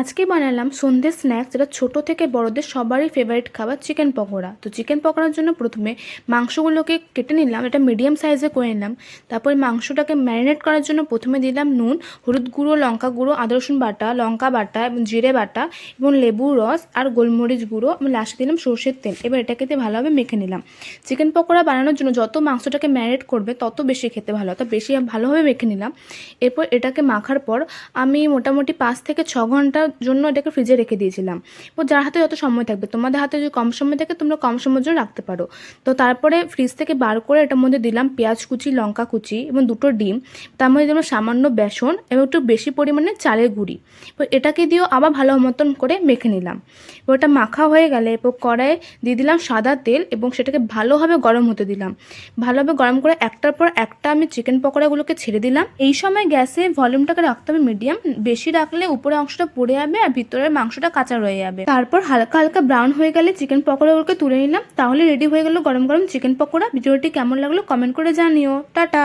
আজকে বানালাম সন্ধ্যের স্ন্যাক্স, যেটা ছোট থেকে বড়দের সবারই ফেভারিট খাবার, চিকেন পকোড়া। তো চিকেন পকোড়ার জন্য প্রথমে মাংসগুলোকে কেটে নিলাম, এটা মিডিয়াম সাইজে করে নিলাম। তারপর মাংসটাকে ম্যারিনেট করার জন্য প্রথমে দিলাম নুন, হলুদ গুঁড়ো, লঙ্কা গুঁড়ো, আদা রসুন বাটা, লঙ্কা বাটা এবং জিরে বাটা এবং লেবুর রস আর গোলমরিচ গুঁড়ো এবং লাস্টে দিলাম সর্ষের তেল। এবার এটাকে দিয়ে ভালোভাবে মেখে নিলাম। চিকেন পকোড়া বানানোর জন্য যত মাংসটাকে ম্যারিনেট করবে তত বেশি খেতে ভালো, তো বেশি ভালোভাবে মেখে নিলাম। এরপর এটাকে মাখার পর আমি মোটামুটি 5 থেকে 6 ঘন্টার জন্য এটাকে ফ্রিজে রেখে দিয়েছিলাম। ও যার হাতে যত সময় থাকবে, তোমাদের হাতে যদি কম সময় থাকে তোমরা কম সময়ের জন্য রাখতে পারো। তো তারপরে ফ্রিজ থেকে বার করে এটার মধ্যে দিলাম পেঁয়াজ কুচি, লঙ্কা কুচি এবং 2টো ডিম। তার মধ্যে দিলাম সামান্য বেসন এবং একটু বেশি পরিমাণে চালের গুঁড়ি। তো এটাকে দিয়েও আবার ভালো মতন করে মেখে নিলাম। এবার ওটা মাখা হয়ে গেলে এরপর কড়াইয়ে দিয়ে দিলাম সাদা তেল এবং সেটাকে ভালোভাবে গরম হতে দিলাম। ভালোভাবে গরম করে একটার পর একটা আমি চিকেন পকোড়াগুলোকে ছেড়ে দিলাম। এই সময় গ্যাসে ভলিউমটাকে রাখতে হবে মিডিয়াম, বেশি রাখলে উপরে অংশটা পুড়ে যাবে আর ভিতরের মাংসটা কাঁচা রয়ে যাবে। তারপর হালকা হালকা ব্রাউন হয়ে গেলে চিকেন পকোড়াগুলোকে তুলে নিলাম। তাহলে রেডি হয়ে গেল গরম গরম চিকেন পকোড়া। ভিডিওটি কেমন লাগলো কমেন্ট করে জানিও। টাটা।